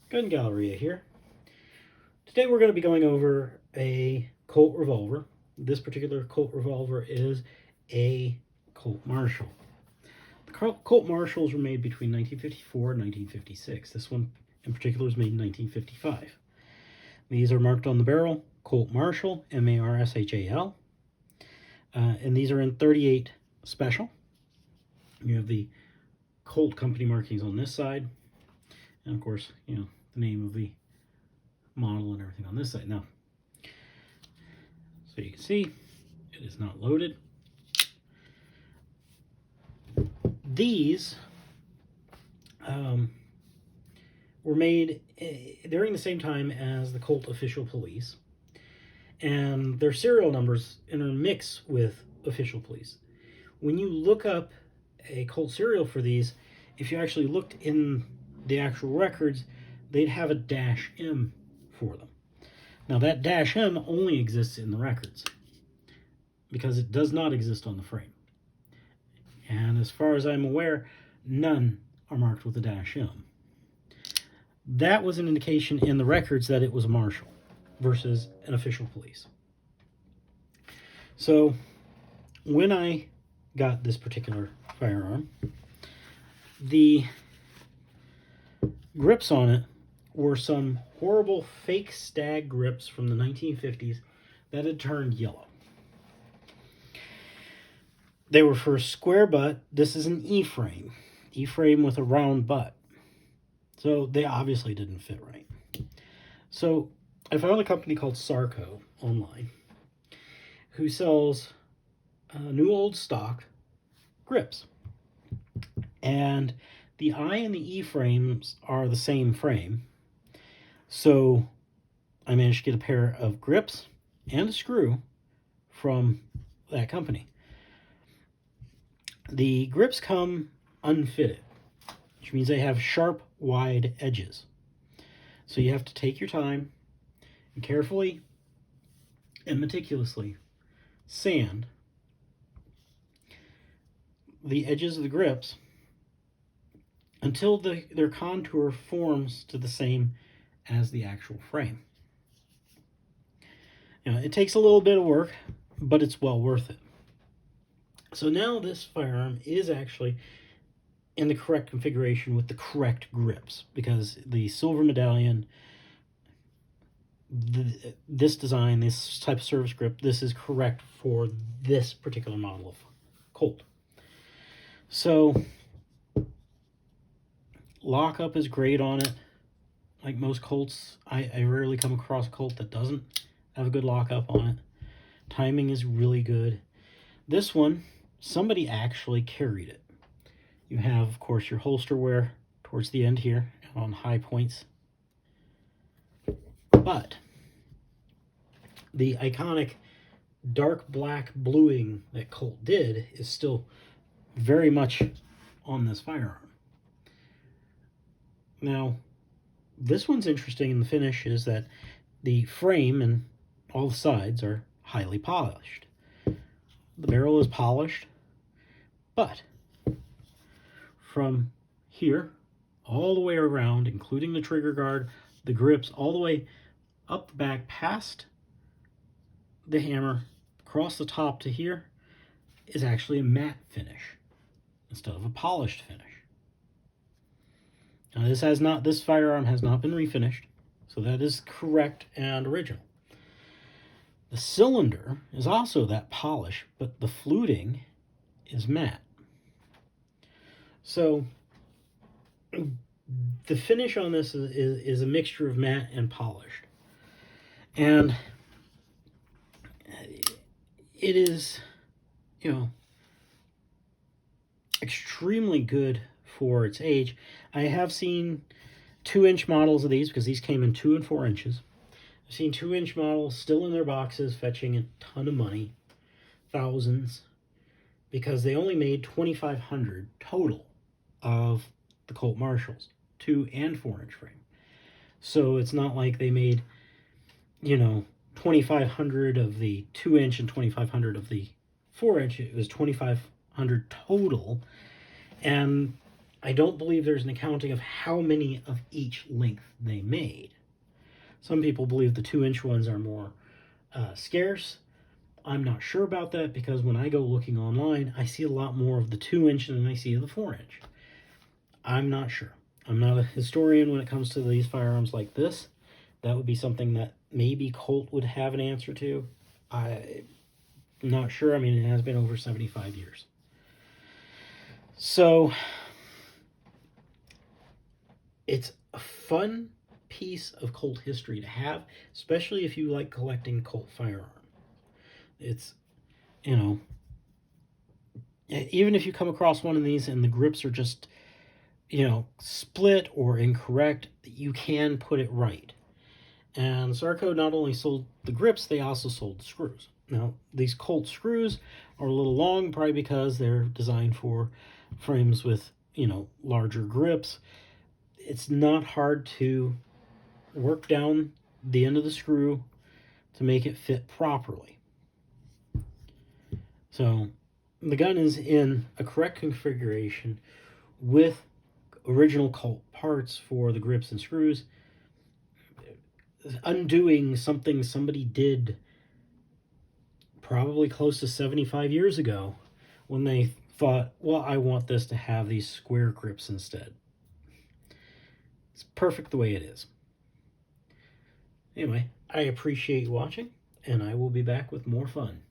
Gun Galleria here. Today we're going to be going over a Colt revolver. This particular Colt revolver is a Colt Marshal. The Colt Marshals were made between 1954 and 1956. This one in particular was made in 1955. These are marked on the barrel, Colt Marshal, M-A-R-S-H-A-L. And these are in 38 Special. You have the Colt company markings on this side. And of course, the name of the model and everything on this side. Now, so you can see, it is not loaded. These were made during the same time as the Colt Official Police, and their serial numbers intermix with Official Police. When you look up a Colt serial for these, if you actually looked in the actual records, they'd have a -M for them. Now that -M only exists in the records because it does not exist on the frame. And as far as I'm aware, none are marked with a -M. That was an indication in the records that it was a Marshal versus an Official Police. So when I got this particular firearm, the grips on it were some horrible fake stag grips from the 1950s that had turned yellow. They were for a square butt. This is an E-frame. E-frame with a round butt. So they obviously didn't fit right. So I found a company called Sarco online who sells new old stock grips. And the I and the E frames are the same frame. So I managed to get a pair of grips and a screw from that company. The grips come unfitted, which means they have sharp, wide edges. So you have to take your time and carefully and meticulously sand the edges of the grips until their contour forms to the same as the actual frame. It takes a little bit of work, but it's well worth it. So now this firearm is actually in the correct configuration with the correct grips, because the silver medallion, this design, this type of service grip, this is correct for this particular model of Colt. So lockup is great on it. Like most Colts, I rarely come across a Colt that doesn't have a good lockup on it. Timing is really good. This one, somebody actually carried it. You have, of course, your holster wear towards the end here on high points. But the iconic dark black bluing that Colt did is still very much on this firearm. Now, this one's interesting in the finish is that the frame and all the sides are highly polished. The barrel is polished, but from here all the way around, including the trigger guard, the grips, all the way up the back past the hammer, across the top to here, is actually a matte finish instead of a polished finish. Now this firearm has not been refinished, so that is correct and original. The cylinder is also that polish, but the fluting is matte. So the finish on this is a mixture of matte and polished. And it is, extremely good for its age. I have seen 2-inch models of these because these came in 2 and 4 inches. I've seen 2-inch models still in their boxes fetching a ton of money, thousands, because they only made 2,500 total of the Colt Marshals, 2 and 4-inch frame. So it's not like they made, 2,500 of the 2-inch and 2,500 of the 4-inch. It was 2,500 total, and I don't believe there's an accounting of how many of each length they made. Some people believe the 2-inch ones are more scarce. I'm not sure about that because when I go looking online, I see a lot more of the 2-inch than I see of the 4-inch. I'm not sure. I'm not a historian when it comes to these firearms like this. That would be something that maybe Colt would have an answer to. I'm not sure. I mean, it has been over 75 years. So, it's a fun piece of Colt history to have, especially if you like collecting Colt firearms. It's, you know, even if you come across one of these and the grips are just, split or incorrect, you can put it right. And Sarco not only sold the grips, they also sold the screws. Now, these Colt screws are a little long, probably because they're designed for frames with, larger grips. It's not hard to work down the end of the screw to make it fit properly. So, the gun is in a correct configuration with original Colt parts for the grips and screws, undoing something somebody did probably close to 75 years ago when they thought, well, I want this to have these square grips instead. It's perfect the way it is. Anyway, I appreciate watching, and I will be back with more fun.